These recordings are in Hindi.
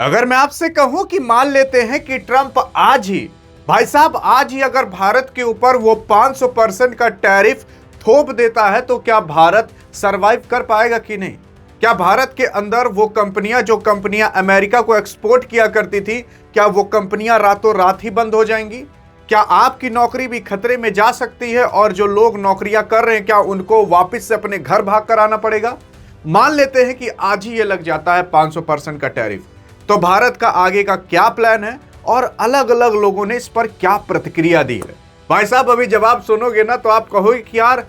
अगर मैं आपसे कहूं कि मान लेते हैं कि ट्रंप आज ही, भाई साहब आज ही अगर भारत के ऊपर वो 500% का टैरिफ थोप देता है तो क्या भारत सरवाइव कर पाएगा कि नहीं? क्या भारत के अंदर वो कंपनियां जो कंपनियां अमेरिका को एक्सपोर्ट किया करती थी, क्या वो कंपनियां रातों रात ही बंद हो जाएंगी? क्या आपकी नौकरी भी खतरे में जा सकती है और जो लोग नौकरियां कर रहे हैं क्या उनको वापस से अपने घर भाग कर आना पड़ेगा? मान लेते हैं कि आज ही ये लग जाता है 500% का टैरिफ, तो भारत का आगे का क्या प्लान है और अलग अलग लोगों ने इस पर क्या प्रतिक्रिया दी है? भाई साहब अभी जवाब सुनोगे ना तो आप कहोगे कि यार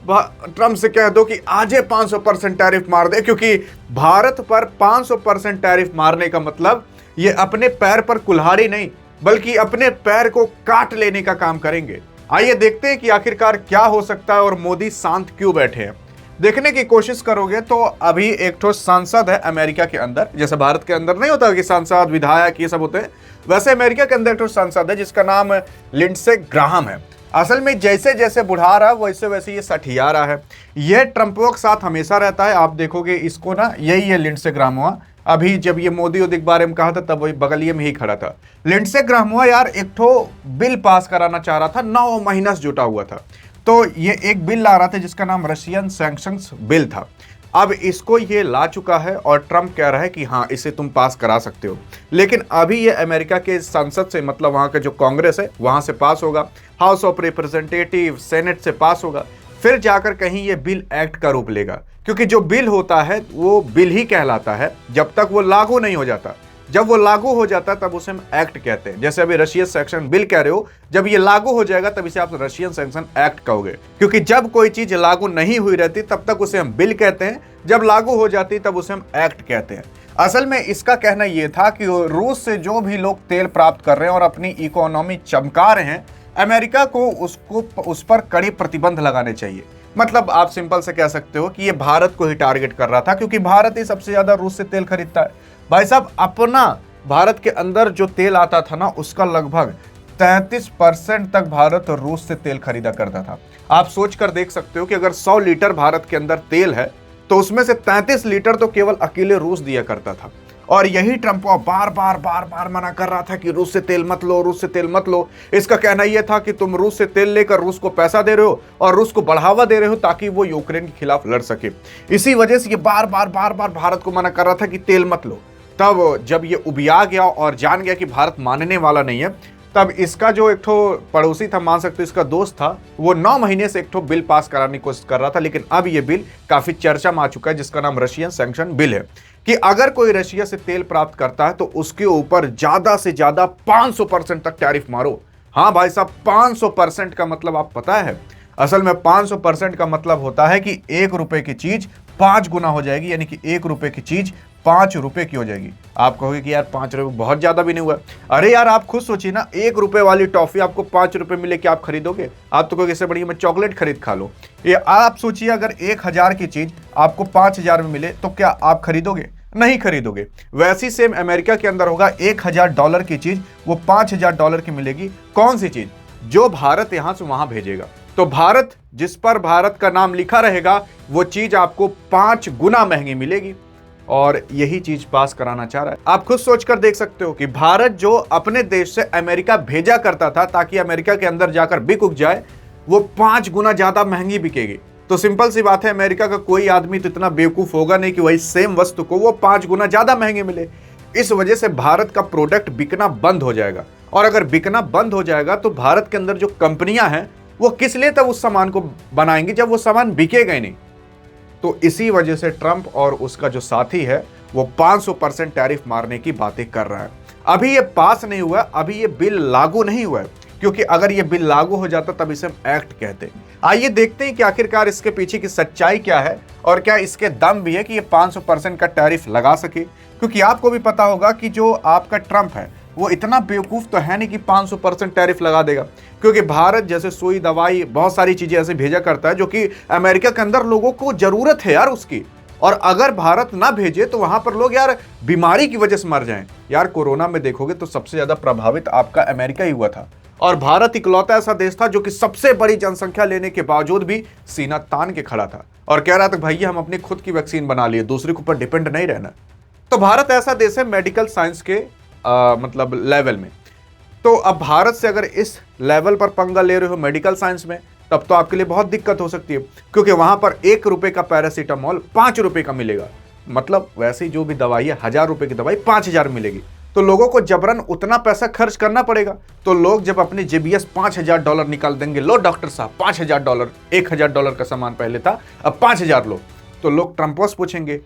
ट्रंप से कह दो कि आज 500% टैरिफ मार दे, क्योंकि भारत पर 500% टैरिफ मारने का मतलब ये अपने पैर पर कुल्हाड़ी नहीं बल्कि अपने पैर को काट लेने का काम करेंगे। आइए देखते हैं कि आखिरकार क्या हो सकता है और मोदी शांत क्यों बैठे हैं। देखने की कोशिश करोगे तो अभी एक ठो सांसद है अमेरिका के अंदर, जैसे भारत के अंदर नहीं होता कि सांसद विधायक ये सब होते हैं, वैसे अमेरिका के अंदर एक ठो सांसद है जिसका नाम लिंडसे ग्राहम है। असल में जैसे जैसे बुढ़ा रहा है वैसे वैसे ये सठिया रहा है। ये ट्रंपों के साथ हमेशा रहता है, आप देखोगे इसको ना, यही है लिंडसे ग्राहम। अभी जब ये मोदी के बारे में कहा था तब वही बगलिए में ही खड़ा था। लिंडसे ग्राहम यार एक ठो बिल पास कराना चाह रहा था, 9 महीना से जुटा हुआ था। तो ये एक बिल ला रहा था जिसका नाम रशियन सैंक्शंस बिल था। अब इसको ये ला चुका है और ट्रंप कह रहा है कि हाँ इसे तुम पास करा सकते हो, लेकिन अभी ये अमेरिका के संसद से, मतलब वहां का जो कांग्रेस है वहां से पास होगा, हाउस ऑफ रिप्रेजेंटेटिव सेनेट से पास होगा, फिर जाकर कहीं ये बिल एक्ट का रूप लेगा। क्योंकि जो बिल होता है वो बिल ही कहलाता है जब तक वो लागू नहीं हो जाता। जब वो लागू हो जाता है तब उसे हम एक्ट कहते हैं। जैसे अभी रशियन सैंक्शन बिल कह रहे हो, जब ये लागू हो जाएगा तब इसे आप रशियन सैंक्शन एक्ट कहोगे, क्योंकि जब कोई चीज लागू नहीं हुई रहती तब तक उसे हम बिल कहते हैं, जब लागू हो जाती तब उसे हम एक्ट कहते हैं। असल में इसका कहना यह था कि रूस से जो भी लोग तेल प्राप्त कर रहे हैं और अपनी इकोनॉमी चमका रहे हैं, अमेरिका को उस पर कड़ी प्रतिबंध लगाने चाहिए। मतलब आप सिंपल से कह सकते हो कि ये भारत को ही टारगेट कर रहा था, क्योंकि भारत ही सबसे ज्यादा रूस से तेल खरीदता है। भाई साहब अपना भारत के अंदर जो तेल आता था ना उसका लगभग 33% तक भारत रूस से तेल खरीदा करता था। आप सोच कर देख सकते हो कि अगर 100 लीटर भारत के अंदर तेल है तो उसमें से 33 लीटर तो केवल अकेले रूस दिया करता था। और यही ट्रंप बार बार मना कर रहा था कि रूस से तेल मत लो, रूस से तेल मत लो। इसका कहना यह था कि तुम रूस से तेल लेकर रूस को पैसा दे रहे हो और रूस को बढ़ावा दे रहे हो ताकि वो यूक्रेन के खिलाफ लड़ सके। इसी वजह से ये बार बार भारत को मना कर रहा था कि तेल मत लो। तब जब ये उबिया गया और जान गया कि भारत मानने वाला नहीं है, तब इसका जो एक ठो पड़ोसी था, मान सकते हो इसका दोस्त था, वो 9 महीने से एक ठो बिल पास कराने की कोशिश कर रहा था। लेकिन अब ये बिल काफी चर्चा में आ चुका है जिसका नाम रशियन सैंक्शन बिल है, कि अगर कोई रशिया से तेल प्राप्त करता है तो उसके ऊपर ज्यादा से ज्यादा 500% तक टैरिफ मारो। हाँ भाई साहब 500% का मतलब आप पता है? असल में 500% का मतलब होता है कि 1 रुपए की चीज 5 गुना हो जाएगी, यानी कि 1 रुपए की चीज 5 रुपए की हो जाएगी। आप कहोगे कि यार 5 रुपए बहुत ज्यादा भी नहीं हुआ। अरे यार आप खुद सोचिए ना, 1 रुपए वाली टॉफी आपको 5 रुपए मिले, क्या आप खरीदोगे? आप तो कहोगे इससे बढ़िया मैं चॉकलेट खरीद खा लो। ये आप सोचिए अगर 1000 की चीज आपको 5000 में मिले तो क्या आप खरीदोगे? नहीं खरीदोगे। वैसी सेम अमेरिका के अंदर होगा, $1000 की चीज वो $5000 की मिलेगी। कौन सी चीज? जो भारत यहां से वहां भेजेगा। तो भारत, जिस पर भारत का नाम लिखा रहेगा, वो चीज आपको 5 गुना महंगी मिलेगी। और यही चीज पास कराना चाह रहा है। आप खुद सोचकर देख सकते हो कि भारत जो अपने देश से अमेरिका भेजा करता था ताकि अमेरिका के अंदर जाकर बिक उग जाए, वो 5 गुना ज्यादा महंगी बिकेगी। तो सिंपल सी बात है, अमेरिका का कोई आदमी तो इतना बेवकूफ होगा नहीं कि वही सेम वस्तु को वो 5 गुना ज्यादा महंगे मिले। इस वजह से भारत का प्रोडक्ट बिकना बंद हो जाएगा। और अगर बिकना बंद हो जाएगा तो भारत के अंदर जो कंपनियां हैं वो किस लिए तब उस सामान को बनाएंगी जब वो सामान बिकेगा ही नहीं। तो इसी वजह से ट्रंप और उसका जो साथी है वो 500% टैरिफ मारने की बातें कर रहा है। अभी ये पास नहीं हुआ, अभी ये बिल लागू नहीं हुआ है, क्योंकि अगर ये बिल लागू हो जाता तब इसे हम एक्ट कहते। आइए देखते हैं कि आखिरकार इसके पीछे की सच्चाई क्या है और क्या इसके दम भी है कि ये 500% का टैरिफ लगा सके। क्योंकि आपको भी पता होगा कि जो आपका ट्रंप है वो इतना बेवकूफ तो है नहीं कि 500% टैरिफ लगा देगा, क्योंकि भारत जैसे सुई, दवाई, बहुत सारी चीजें ऐसे भेजा करता है जो कि अमेरिका के अंदर लोगों को जरूरत है यार उसकी। और अगर भारत ना भेजे तो वहां पर लोग यार बीमारी की वजह से मर जाएं। यार कोरोना में देखोगे तो सबसे ज्यादा प्रभावित आपका अमेरिका ही हुआ था, और भारत इकलौता ऐसा देश था जो कि सबसे बड़ी जनसंख्या लेने के बावजूद भी सीना तान के खड़ा था और कह रहा था भैया हम अपनी खुद की वैक्सीन बना लिए, दूसरे के ऊपर डिपेंड नहीं रहना। तो भारत ऐसा देश है मेडिकल साइंस के मतलब लेवल में। तो अब भारत से अगर इस लेवल पर पंगा ले रहे हो मेडिकल साइंस में, तब तो आपके लिए बहुत दिक्कत हो सकती है, क्योंकि वहां पर 1 रुपए का पैरासीटामॉल 5 रुपए का मिलेगा। मतलब वैसे ही जो भी दवाई है 1000 रुपए की दवाई 5000 मिलेगी। तो लोगों को जबरन उतना पैसा खर्च करना पड़ेगा। तो लोग जब अपनी जेबीएस $5000 निकाल देंगे, लो डॉक्टर साहब $5000, $1000 का सामान पहले था, अब 5000 लो, तो लोग ट्रंप से पूछेंगे,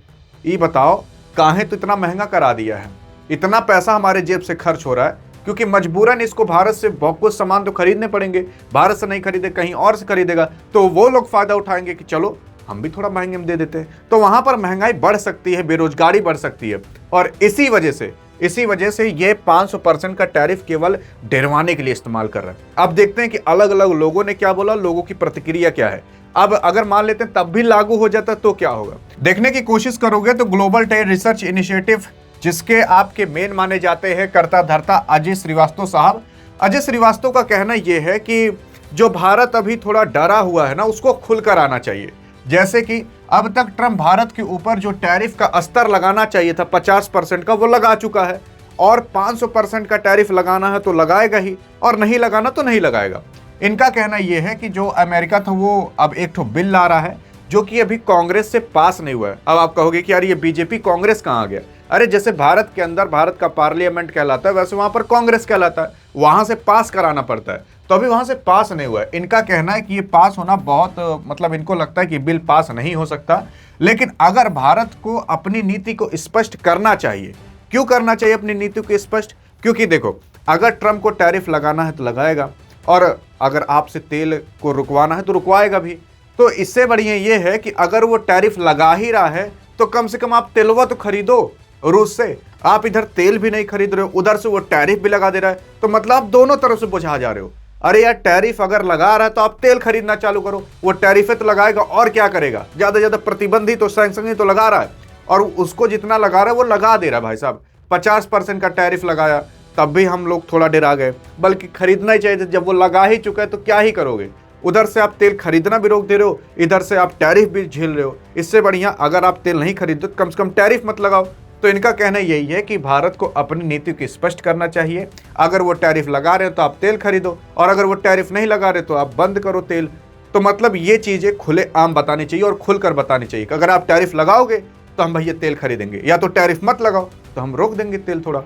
ये बताओ काहे तो इतना महंगा करा दिया है, इतना पैसा हमारे जेब से खर्च हो रहा है, क्योंकि मजबूरन इसको भारत से बहुत कुछ सामान तो खरीदने पड़ेंगे, भारत से नहीं खरीदे कहीं और से खरीदेगा, तो वो लोग फायदा उठाएंगे कि चलो हम भी थोड़ा महंगे में दे देते हैं। तो वहां पर महंगाई बढ़ सकती है, बेरोजगारी बढ़ सकती है, और इसी वजह से ये 500% का टैरिफ केवल डरवाने के लिए इस्तेमाल कर रहे हैं। अब देखते हैं कि अलग अलग लोगों ने क्या बोला, लोगों की प्रतिक्रिया क्या है। अब अगर मान लेते हैं तब भी लागू हो जाता तो क्या होगा, देखने की कोशिश करोगे तो ग्लोबल ट्रेड रिसर्च इनिशिएटिव, जिसके आपके मेन माने जाते हैं कर्ता धर्ता अजय श्रीवास्तव साहब। अजय श्रीवास्तव का कहना यह है कि जो भारत अभी थोड़ा डरा हुआ है ना, उसको खुलकर आना चाहिए। जैसे कि अब तक ट्रंप भारत के ऊपर जो टैरिफ का स्तर लगाना चाहिए था 50% का, वो लगा चुका है, और 500% का टैरिफ लगाना है तो लगाएगा ही, और नहीं लगाना तो नहीं लगाएगा। इनका कहना यह है कि जो अमेरिका था वो अब एक ठो बिल ला रहा है जो कि अभी कांग्रेस से पास नहीं हुआ है। अब आप कहोगे कि यार ये बीजेपी कांग्रेस कहाँ आ गया? अरे जैसे भारत के अंदर भारत का पार्लियामेंट कहलाता है, वैसे वहां पर कांग्रेस कहलाता है, वहां से पास कराना पड़ता है, तो अभी वहां से पास नहीं हुआ है। इनका कहना है कि ये पास होना बहुत मतलब इनको लगता है कि बिल पास नहीं हो सकता, लेकिन अगर भारत को अपनी नीति को स्पष्ट करना चाहिए। क्यों करना चाहिए अपनी नीति को स्पष्ट? क्योंकि देखो, अगर ट्रंप को टैरिफ लगाना है तो लगाएगा, और अगर आपसे तेल को रुकवाना है तो रुकवाएगा भी। तो इससे बढ़िया ये है कि अगर वो टैरिफ लगा ही रहा है तो कम से कम आप तेलवा तो खरीदो रूस से। आप इधर तेल भी नहीं खरीद रहे हो, उधर से वो टैरिफ भी लगा दे रहा है, तो मतलब आप दोनों तरफ से बुझा जा रहे हो। अरे यार, टैरिफ अगर लगा रहा है तो आप तेल खरीदना चालू करो। वो टैरिफे तो लगाएगा और क्या करेगा, ज्यादा ज्यादा प्रतिबंधी तो सैंक्शन ही तो लगा रहा है, और उसको जितना लगा रहा है वो लगा दे रहा है। भाई साहब 50% का टैरिफ लगाया तब भी हम लोग थोड़ा डरा गए, बल्कि खरीदना ही चाहिए। जब वो लगा ही चुका है तो क्या ही करोगे? उधर से आप तेल खरीदना भी रोक दे रहे हो, इधर से आप टैरिफ भी झेल रहे हो। इससे बढ़िया अगर आप तेल नहीं खरीदो तो कम से कम टैरिफ मत लगाओ। तो इनका कहना यही है कि भारत को अपनी नीति को स्पष्ट करना चाहिए। अगर वो टैरिफ लगा रहे हो तो आप तेल खरीदो, और अगर वो टैरिफ नहीं लगा रहे तो आप बंद करो तेल। तो मतलब ये चीजें खुले आम बतानी चाहिए और खुलकर बतानी चाहिए कि अगर आप टैरिफ लगाओगे तो हम भैया तेल खरीदेंगे, या तो टैरिफ मत लगाओ तो हम रोक देंगे तेल थोड़ा।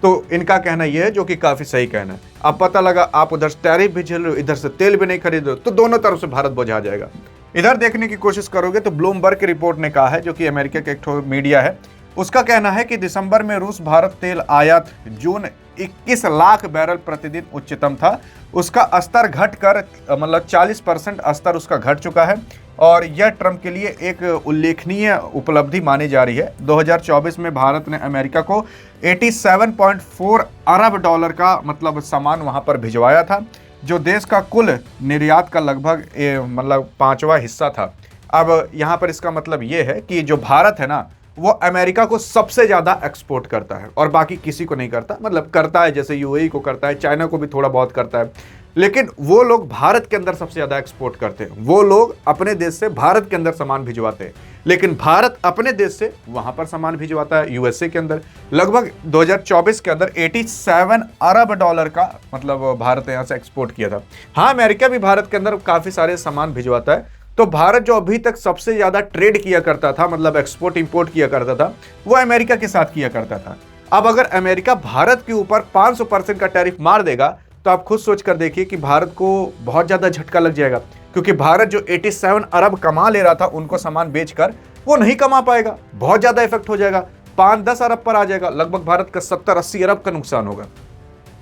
तो इनका कहना यह है, जो कि काफी सही कहना है। अब पता लगा आप उधर से टैरिफ भी झेल रहे हो, इधर से तेल भी नहीं खरीद रहे हो, तो दोनों तरफ से भारत बुझा जाएगा। इधर देखने की कोशिश करोगे तो ब्लूमबर्ग की रिपोर्ट ने कहा है, जो कि अमेरिका के एक मीडिया है, उसका कहना है कि दिसंबर में रूस भारत तेल आयात जून 21 लाख बैरल प्रतिदिन उच्चतम था। उसका स्तर घटकर मतलब 40% स्तर उसका घट चुका है, और यह ट्रंप के लिए एक उल्लेखनीय उपलब्धि मानी जा रही है। 2024 में भारत ने अमेरिका को 87.4 अरब डॉलर का मतलब सामान वहां पर भिजवाया था, जो देश का कुल निर्यात का लगभग मतलब 5वां हिस्सा था। अब यहाँ पर इसका मतलब ये है कि जो भारत है ना, वो अमेरिका को सबसे ज्यादा एक्सपोर्ट करता है, और बाकी किसी को नहीं करता। मतलब करता है, जैसे यूएई को करता है, चाइना को भी थोड़ा बहुत करता है, लेकिन वो लोग भारत के अंदर सबसे ज्यादा एक्सपोर्ट करते हैं। वो लोग अपने देश से भारत के अंदर सामान भिजवाते हैं, लेकिन भारत अपने देश से वहां पर सामान भिजवाता है। यूएसए के अंदर लगभग 2024 के अंदर 87 अरब डॉलर का मतलब भारत यहाँ से एक्सपोर्ट किया था। हाँ, अमेरिका भी भारत के अंदर काफी सारे सामान भिजवाता है। तो भारत जो अभी तक सबसे ज्यादा ट्रेड किया करता था, मतलब एक्सपोर्ट इंपोर्ट किया करता था, वो अमेरिका के साथ किया करता था। अब अगर अमेरिका भारत के ऊपर 500% का टैरिफ मार देगा, तो आप खुद सोच कर देखिए कि भारत को बहुत ज्यादा झटका लग जाएगा, क्योंकि भारत जो 87 अरब कमा ले रहा था उनको सामान बेचकर, वो नहीं कमा पाएगा। बहुत ज्यादा इफेक्ट हो जाएगा, 5-10 अरब पर आ जाएगा, लगभग भारत का 70-80 अरब का नुकसान होगा।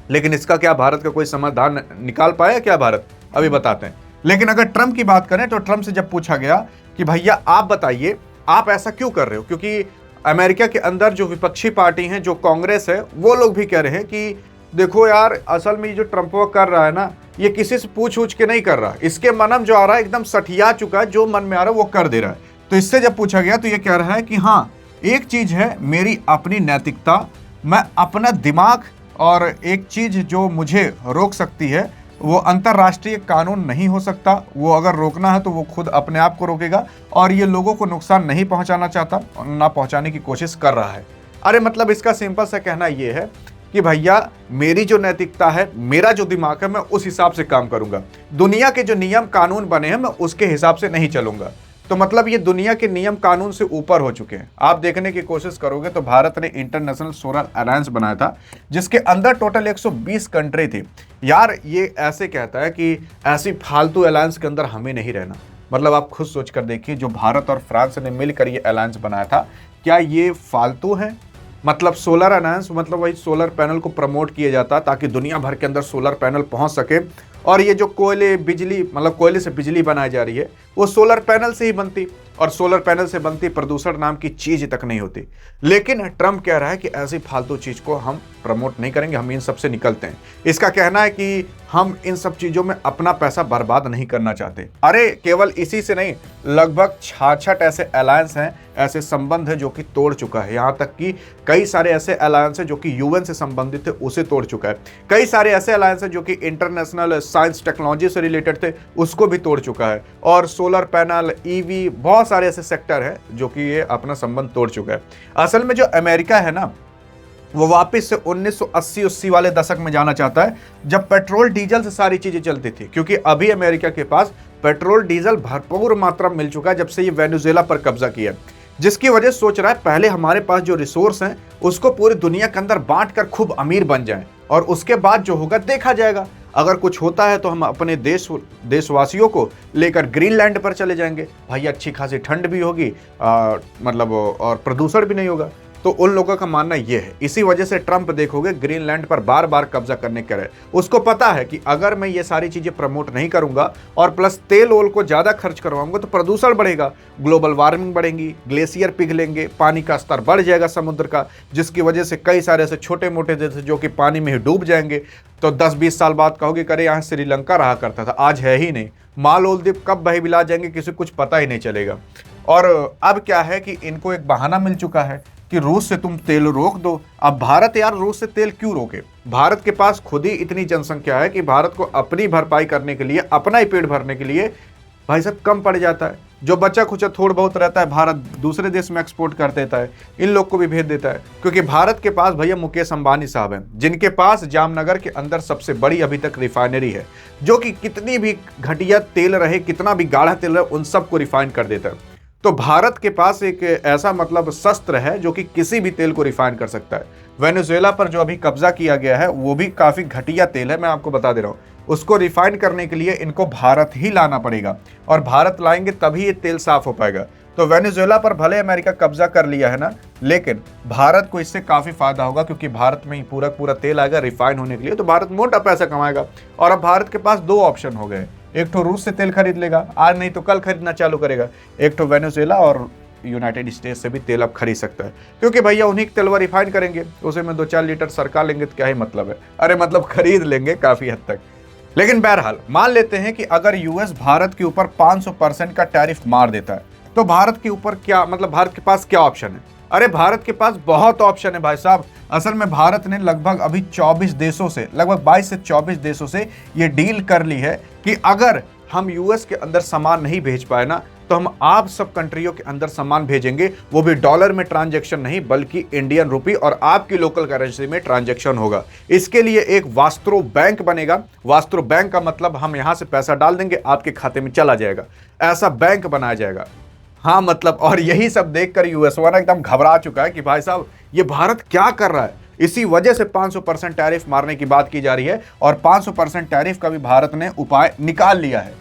लेकिन इसका क्या भारत का कोई समाधान निकाल पाया क्या भारत? अभी बताते हैं। लेकिन अगर ट्रंप की बात करें तो ट्रंप से जब पूछा गया कि भैया आप बताइए आप ऐसा क्यों कर रहे हो, क्योंकि अमेरिका के अंदर जो विपक्षी पार्टी हैं, जो कांग्रेस है, वो लोग भी कह रहे हैं कि देखो यार, असल में ये जो ट्रंप कर रहा है ना, ये किसी से पूछ के नहीं कर रहा, इसके मनम जो आ रहा है एकदम सठिया चुका है, जो मन में आ रहा है वो कर दे रहा है। तो इससे जब पूछा गया तो ये कह रहा है कि हाँ, एक चीज है मेरी अपनी नैतिकता, मैं अपना दिमाग, और एक चीज जो मुझे रोक सकती है वो अंतर्राष्ट्रीय कानून नहीं हो सकता। वो अगर रोकना है तो वो खुद अपने आप को रोकेगा, और ये लोगों को नुकसान नहीं पहुंचाना चाहता, ना पहुंचाने की कोशिश कर रहा है। अरे मतलब इसका सिंपल सा कहना ये है कि भैया मेरी जो नैतिकता है, मेरा जो दिमाग है, मैं उस हिसाब से काम करूंगा। दुनिया के जो नियम कानून बने हैं मैं उसके हिसाब से नहीं चलूंगा। तो मतलब ये दुनिया के नियम कानून से ऊपर हो चुके हैं। आप देखने की कोशिश करोगे तो भारत ने इंटरनेशनल सोलर अलायंस बनाया था जिसके अंदर टोटल 120 कंट्री थी। यार ये ऐसे कहता है कि ऐसी फालतू अलायंस के अंदर हमें नहीं रहना। मतलब आप खुद सोच कर देखिए, जो भारत और फ्रांस ने मिलकर ये अलायंस बनाया था, क्या ये फालतू है? मतलब सोलर अलायंस मतलब वही सोलर पैनल को प्रमोट किया जाता ताकि दुनिया भर के अंदर सोलर पैनल पहुंच सके। और ये जो कोयले बिजली मतलब कोयले से बिजली बनाई जा रही है वो सोलर पैनल से ही बनती, और सोलर पैनल से बनती प्रदूषण नाम की चीज तक नहीं होती। लेकिन ट्रम्प कह रहा है कि ऐसी फालतू चीज को हम प्रमोट नहीं करेंगे, हम इन सब से निकलते हैं। इसका कहना है कि हम इन सब चीजों में अपना पैसा बर्बाद नहीं करना चाहते। अरे केवल इसी से नहीं, लगभग 66 ऐसे अलायंस हैं, ऐसे संबंध है जो कि तोड़ चुका है। यहाँ तक कि कई सारे ऐसे अलायंस है जो कि यूएन से संबंधित थे, उसे तोड़ चुका है। कई सारे ऐसे अलायंस है जो कि इंटरनेशनल साइंस टेक्नोलॉजी से रिलेटेड थे, उसको भी तोड़ चुका है। और सोलर पैनल, ईवी, बहुत सारे ऐसे सेक्टर है जो कि ये अपना संबंध तोड़ चुका है। असल में जो अमेरिका है ना, वो वापस से 1980 वाले दशक में जाना चाहता है, जब पेट्रोल डीजल से सारी चीजें चलती थी। क्योंकि अभी अमेरिका के पास पेट्रोल डीजल भरपूर मात्रा में मिल चुका है जब से ये वेनेजुएला पर कब्जा किया, जिसकी वजह सोच रहा है पहले हमारे पास जो रिसोर्स हैं उसको पूरी दुनिया के अंदर बांट कर खूब अमीर बन जाएं, और उसके बाद जो होगा देखा जाएगा। अगर कुछ होता है तो हम अपने देशवासियों को लेकर ग्रीनलैंड पर चले जाएंगे। भाई अच्छी खासी ठंड भी होगी, मतलब और प्रदूषण भी नहीं होगा। तो उन लोगों का मानना ये है। इसी वजह से ट्रम्प देखोगे ग्रीनलैंड पर बार बार कब्जा करने के रहे। उसको पता है कि अगर मैं ये सारी चीजें प्रमोट नहीं करूंगा और प्लस तेल ओल को ज्यादा खर्च करवाऊंगा तो प्रदूषण बढ़ेगा, ग्लोबल वार्मिंग बढ़ेगी, ग्लेशियर पिघलेंगे, पानी का स्तर बढ़ जाएगा समुद्र का, जिसकी वजह से कई सारे ऐसे छोटे मोटे देश जो कि पानी में ही डूब जाएंगे। तो 10-20 साल बाद कहोगे करे यहाँ श्रीलंका रहा करता था, आज है ही नहीं। मालदीव कब बही बिला जाएंगे किसी कुछ पता ही नहीं चलेगा। और अब क्या है कि इनको एक बहाना मिल चुका है कि रूस से तुम तेल रोक दो। अब भारत यार रूस से तेल क्यों रोके? भारत के पास खुद ही इतनी जनसंख्या है कि भारत को अपनी भरपाई करने के लिए, अपना ही पेट भरने के लिए भाई साहब कम पड़ जाता है। जो बचा खुचा थोड़ा बहुत रहता है भारत दूसरे देश में एक्सपोर्ट कर देता है, इन लोग को भी भेज देता है। क्योंकि भारत के पास भैया मुकेश अंबानी साहब हैं, जिनके पास जामनगर के अंदर सबसे बड़ी अभी तक रिफाइनरी है, जो कि कितनी भी घटिया तेल रहे, कितना भी गाढ़ा तेल रहे, उन सबको रिफाइन कर देता है। तो भारत के पास एक ऐसा मतलब शस्त्र है जो कि किसी भी तेल को रिफाइन कर सकता है। वेनेजुएला पर जो अभी कब्जा किया गया है वो भी काफी घटिया तेल है, मैं आपको बता दे रहा हूँ। उसको रिफाइन करने के लिए इनको भारत ही लाना पड़ेगा, और भारत लाएंगे तभी ये तेल साफ हो पाएगा। तो वेनेजुएला पर भले अमेरिका कब्जा कर लिया है ना, लेकिन भारत को इससे काफी फायदा होगा, क्योंकि भारत में ही पूरा तेल आएगा रिफाइन होने के लिए। तो भारत मोटा पैसा कमाएगा। और अब भारत के पास दो ऑप्शन हो गए, एक तो रूस से तेल खरीद लेगा, आज नहीं तो कल खरीदना चालू करेगा, एक तो वेनेजुएला और यूनाइटेड स्टेट्स से भी तेल अब खरीद सकता है। क्योंकि भैया उन्हीं के तेलवा रिफाइन करेंगे, उसे में 2-4 लीटर सरकार लेंगे तो क्या ही मतलब है। अरे मतलब खरीद लेंगे काफी हद तक। लेकिन बहरहाल मान लेते हैं कि अगर यूएस भारत के ऊपर 500% का टैरिफ मार देता है, तो भारत के ऊपर क्या मतलब भारत के पास क्या ऑप्शन है? अरे भारत के पास बहुत ऑप्शन है भाई साहब। असल में भारत ने लगभग अभी 24 देशों से, लगभग 22 से 24 देशों से ये डील कर ली है कि अगर हम यूएस के अंदर सामान नहीं भेज पाए ना, तो हम आप सब कंट्रियों के अंदर सामान भेजेंगे, वो भी डॉलर में ट्रांजैक्शन नहीं बल्कि इंडियन रुपी और आपकी लोकल करेंसी में ट्रांजैक्शन होगा। इसके लिए एक वास्त्रो बैंक बनेगा। वास्त्रो बैंक का मतलब हम यहां से पैसा डाल देंगे, आपके खाते में चला जाएगा, ऐसा बैंक बनाया जाएगा। हाँ मतलब, और यही सब देखकर यूएस वाला एकदम घबरा चुका है कि भाई साहब ये भारत क्या कर रहा है। इसी वजह से 500% टैरिफ मारने की बात की जा रही है, और 500% टैरिफ का भी भारत ने उपाय निकाल लिया है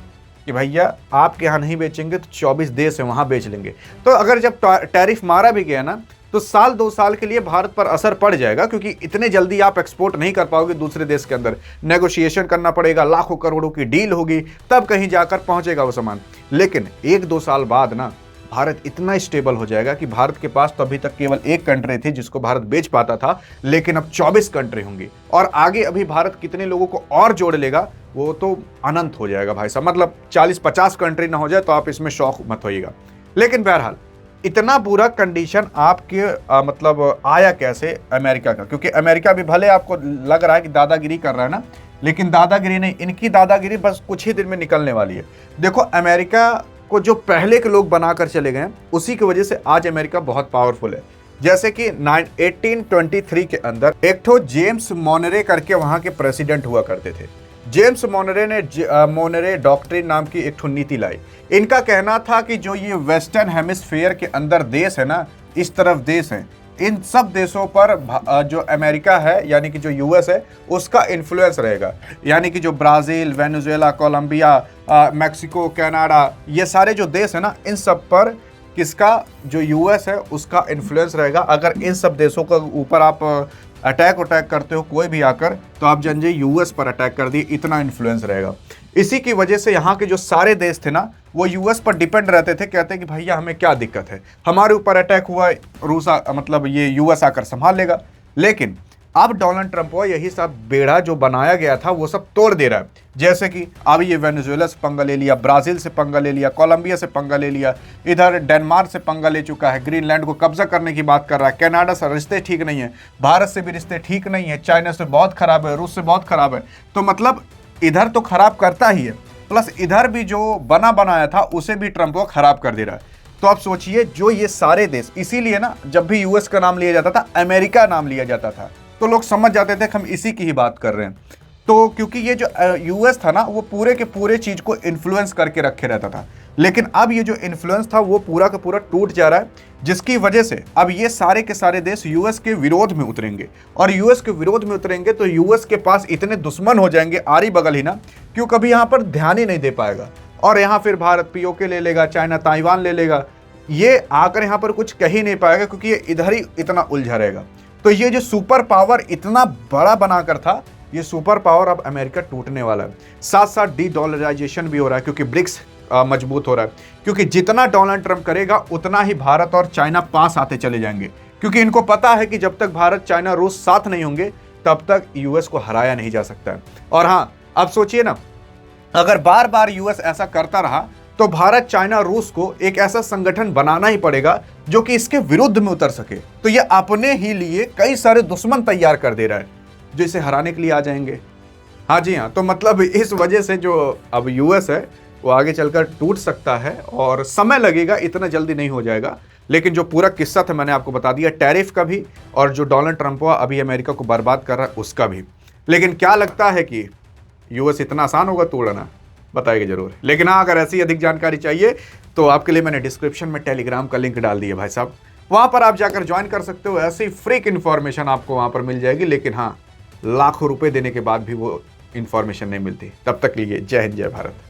कि भैया आपके यहाँ नहीं बेचेंगे तो 24 देश है वहां बेच लेंगे। तो अगर जब टैरिफ मारा भी गया ना, तो साल 2 साल के लिए भारत पर असर पड़ जाएगा, क्योंकि इतने जल्दी आप एक्सपोर्ट नहीं कर पाओगे दूसरे देश के अंदर। नेगोशिएशन करना पड़ेगा, लाखों करोड़ों की डील होगी, तब कहीं जाकर पहुंचेगा वो सामान। लेकिन 1-2 साल बाद ना भारत इतना स्टेबल हो जाएगा कि भारत के पास तो अभी तक केवल एक कंट्री थी जिसको भारत बेच पाता था, लेकिन अब 24 कंट्री होंगी। और आगे अभी भारत कितने लोगों को और जोड़ लेगा वो तो अनंत हो जाएगा भाई साहब। मतलब 40-50 कंट्री ना हो जाए तो आप इसमें शौक मत होइएगा। लेकिन बहरहाल इतना बुरा कंडीशन आपके मतलब आया कैसे अमेरिका का? क्योंकि अमेरिका भी भले आपको लग रहा है कि दादागिरी कर रहा है ना, लेकिन दादागिरी नहीं, इनकी दादागिरी बस कुछ ही दिन में निकलने वाली है। देखो अमेरिका को जो पहले के लोग बनाकर चले गए, उसी की वजह से आज अमेरिका बहुत पावरफुल है। जैसे कि 1823 के अंदर एक ठो जेम्स मोनरे करके वहां के प्रेसिडेंट हुआ करते थे। जेम्स मोनरे ने मोनरे डॉक्ट्रिन नाम की एक ठो नीति लाई। इनका कहना था कि जो ये वेस्टर्न हेमिस्फीयर के अंदर देश है ना, इस तरफ देश है, इन सब देशों पर जो अमेरिका है यानी कि जो यूएस है उसका इन्फ्लुएंस रहेगा। यानी कि जो Brazil, Venezuela, Colombia, Mexico, Canada, ये सारे जो देश है ना, इन सब पर किसका, जो यूएस है उसका इन्फ्लुएंस रहेगा। अगर इन सब देशों के ऊपर आप अटैक करते हो कोई भी आकर, तो आप जानिए यूएस पर अटैक कर दिए, इतना इन्फ्लुएंस रहेगा। इसी की वजह से यहाँ के जो सारे देश थे ना, वो यूएस पर डिपेंड रहते थे। कहते कि भैया हमें क्या दिक्कत है, हमारे ऊपर अटैक हुआ, मतलब ये यूएस आकर संभाल लेगा। लेकिन अब डोनाल्ड ट्रंप को यही सब बेड़ा जो बनाया गया था वो सब तोड़ दे रहा है। जैसे कि अब ये वेनेजुएला से पंगा ले लिया, ब्राज़ील से पंगा ले लिया, कोलंबिया से पंगा ले लिया, इधर डेनमार्क से पंगा ले चुका है, ग्रीनलैंड को कब्जा करने की बात कर रहा है, कनाडा से रिश्ते ठीक नहीं है, भारत से भी रिश्ते ठीक नहीं है, चाइना से बहुत खराब है, रूस से बहुत खराब है। तो मतलब इधर तो खराब करता ही है, प्लस इधर भी जो बना बनाया था उसे भी ट्रंप को खराब कर दे रहा है। तो आप सोचिए, जो ये सारे देश, इसीलिए ना जब भी यूएस का नाम लिया जाता था अमेरिका नाम लिया जाता था, तो लोग समझ जाते थे कि हम इसी की ही बात कर रहे हैं। तो क्योंकि ये जो यूएस था ना, वो पूरे के पूरे चीज को इन्फ्लुएंस करके रखे रहता था। लेकिन अब ये जो इन्फ्लुएंस था वो पूरा का पूरा टूट जा रहा है, जिसकी वजह से अब ये सारे के सारे देश यूएस के विरोध में उतरेंगे। और यूएस के विरोध में उतरेंगे तो यूएस के पास इतने दुश्मन हो जाएंगे आरी बगल ही ना, क्यों कभी यहाँ पर ध्यान ही नहीं दे पाएगा। और यहाँ फिर भारत पीओके ले लेगा, चाइना ताइवान ले लेगा, ये आकर यहाँ पर कुछ कह ही नहीं पाएगा, क्योंकि ये इधर ही इतना उलझा रहेगा। तो ये जो सुपर पावर इतना बड़ा बनाकर था, ये सुपर पावर अब अमेरिका टूटने वाला है। साथ साथ डी-डॉलराइजेशन भी हो रहा है, क्योंकि ब्रिक्स मजबूत हो रहा है। क्योंकि जितना डोनाल्ड ट्रंप करेगा उतना ही भारत और चाइना पास आते चले जाएंगे, क्योंकि इनको पता है कि जब तक भारत, चाइना, रूस साथ नहीं होंगे तब तक यूएस को हराया नहीं जा सकता है। और हाँ, अब सोचिए ना, अगर बार बार यूएस ऐसा करता रहा तो भारत, चाइना, रूस को एक ऐसा संगठन बनाना ही पड़ेगा जो कि इसके विरुद्ध में उतर सके। तो ये अपने ही लिए कई सारे दुश्मन तैयार कर दे रहा है जो इसे हराने के लिए आ जाएंगे। हाँ जी हाँ, तो मतलब इस वजह से जो अब यूएस है वो आगे चलकर टूट सकता है, और समय लगेगा, इतना जल्दी नहीं हो जाएगा। लेकिन जो पूरा किस्सा था मैंने आपको बता दिया, टैरिफ का भी, और जो डोनाल्ड ट्रंप अभी अमेरिका को बर्बाद कर रहा है उसका भी। लेकिन क्या लगता है कि यूएस इतना आसान होगा तोड़ना? बताइए जरूर। लेकिन हाँ, अगर ऐसी अधिक जानकारी चाहिए तो आपके लिए मैंने डिस्क्रिप्शन में टेलीग्राम का लिंक डाल दिया भाई साहब, वहाँ पर आप जाकर ज्वाइन कर सकते हो। ऐसी फ्रीक इन्फॉर्मेशन आपको वहाँ पर मिल जाएगी। लेकिन हाँ, लाखों रुपए देने के बाद भी वो इन्फॉर्मेशन नहीं मिलती। तब तक लिए जय हिंद, जय भारत।